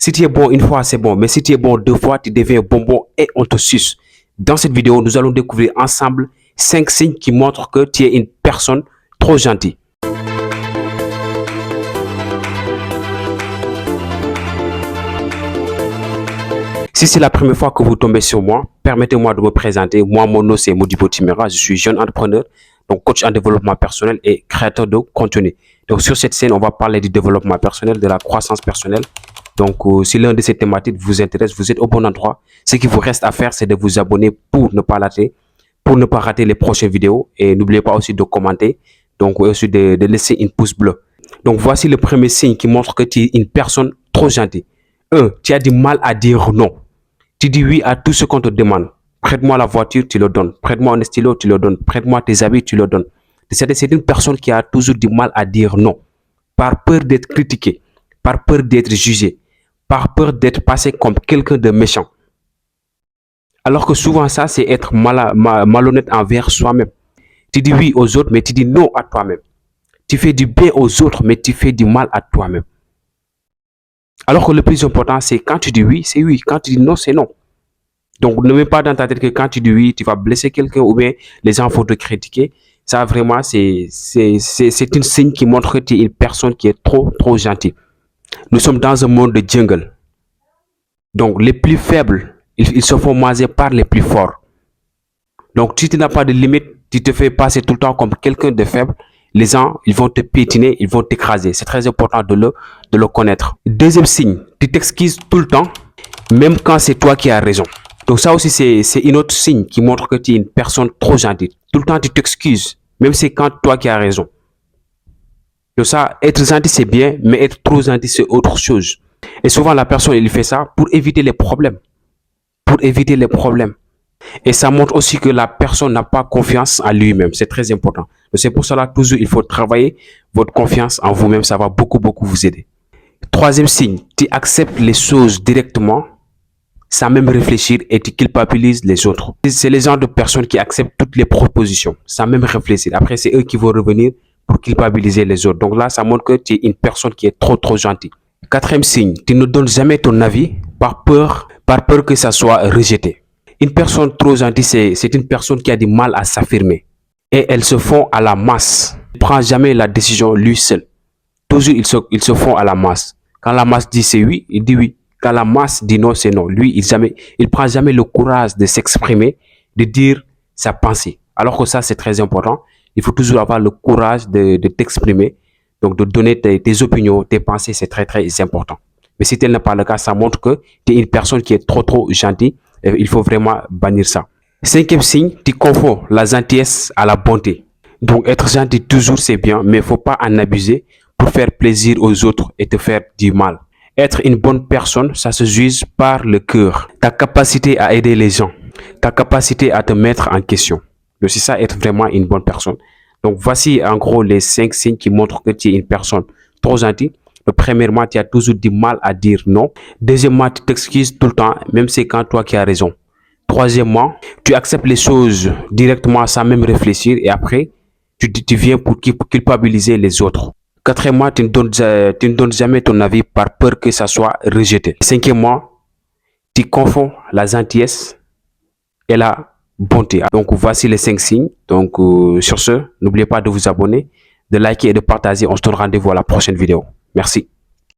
Si tu es bon une fois, c'est bon. Mais si tu es bon deux fois, tu deviens bonbon et on te suce. Dans cette vidéo, nous allons découvrir ensemble 5 signes qui montrent que tu es une personne trop gentille. Si c'est la première fois que vous tombez sur moi, permettez-moi de me présenter. Moi, mon nom, c'est Modibo Timera. Je suis jeune entrepreneur, donc coach en développement personnel et créateur de contenu. Donc, sur cette scène, on va parler du développement personnel, de la croissance personnelle. Donc, si l'un de ces thématiques vous intéresse, vous êtes au bon endroit. Ce qu'il vous reste à faire, c'est de vous abonner pour ne pas rater les prochaines vidéos. Et n'oubliez pas aussi de commenter, donc aussi de laisser une pouce bleu. Donc, voici le premier signe qui montre que tu es une personne trop gentille. 1. Tu as du mal à dire non. Tu dis oui à tout ce qu'on te demande. Prête-moi la voiture, tu le donnes. Prête-moi un stylo, tu le donnes. Prête-moi tes habits, tu le donnes. C'est une personne qui a toujours du mal à dire non. Par peur d'être critiqué, par peur d'être jugé, par peur d'être passé comme quelqu'un de méchant. Alors que souvent ça, c'est être malhonnête envers soi-même. Tu dis oui aux autres, mais tu dis non à toi-même. Tu fais du bien aux autres, mais tu fais du mal à toi-même. Alors que le plus important, c'est quand tu dis oui, c'est oui. Quand tu dis non, c'est non. Donc, ne mets pas dans ta tête que quand tu dis oui, tu vas blesser quelqu'un ou bien les gens vont te critiquer. Ça, vraiment, c'est une signe qui montre que tu es une personne qui est trop gentille. Nous sommes dans un monde de jungle. Donc, les plus faibles, ils se font manger par les plus forts. Donc, si tu n'as pas de limite, tu te fais passer tout le temps comme quelqu'un de faible. Les gens, ils vont te piétiner, ils vont t'écraser. C'est très important de le connaître. Deuxième signe, tu t'excuses tout le temps, même quand c'est toi qui as raison. Donc ça aussi, c'est une autre signe qui montre que tu es une personne trop gentille. Tout le temps, tu t'excuses, même c'est quand toi qui as raison. Donc ça, être gentil, c'est bien, mais être trop gentil, c'est autre chose. Et souvent, la personne, elle fait ça pour éviter les problèmes. Pour éviter les problèmes. Et ça montre aussi que la personne n'a pas confiance en lui-même. C'est très important. C'est pour cela, toujours, il faut travailler votre confiance en vous-même. Ça va beaucoup vous aider. Troisième signe, tu acceptes les choses directement sans même réfléchir et tu culpabilises les autres. C'est les gens de personnes qui acceptent toutes les propositions sans même réfléchir. Après, c'est eux qui vont revenir pour culpabiliser les autres. Donc là, ça montre que tu es une personne qui est trop gentille. Quatrième signe, tu ne donnes jamais ton avis par peur que ça soit rejeté. Une personne trop gentille, c'est une personne qui a du mal à s'affirmer. Et elles se font à la masse. Il ne prend jamais la décision lui seul. Toujours, ils se font à la masse. Quand la masse dit c'est oui, il dit oui. Quand la masse dit non, c'est non. Lui, il prend jamais le courage de s'exprimer, de dire sa pensée. Alors que ça, c'est très important. Il faut toujours avoir le courage de t'exprimer. Donc, de donner tes opinions, tes pensées, c'est très important. Mais si tel n'est pas le cas, ça montre que tu es une personne qui est trop gentille. Il faut vraiment bannir ça. Cinquième signe, tu confonds la gentillesse à la bonté. Donc, être gentil toujours, c'est bien, mais il ne faut pas en abuser pour faire plaisir aux autres et te faire du mal. Être une bonne personne, ça se juge par le cœur. Ta capacité à aider les gens, ta capacité à te mettre en question. Donc, c'est ça, être vraiment une bonne personne. Donc, voici en gros les 5 signes qui montrent que tu es une personne trop gentille. Premièrement, tu as toujours du mal à dire non. Deuxièmement, tu t'excuses tout le temps, même c'est quand toi qui as raison. Troisièmement, tu acceptes les choses directement sans même réfléchir et après, tu viens pour culpabiliser les autres. Quatrièmement, tu ne donnes jamais ton avis par peur que ça soit rejeté. Cinquièmement, tu confonds la gentillesse et la bonté. Donc, voici les 5 signes. Donc, sur ce, n'oubliez pas de vous abonner, de liker et de partager. On se donne rendez-vous à la prochaine vidéo. Merci.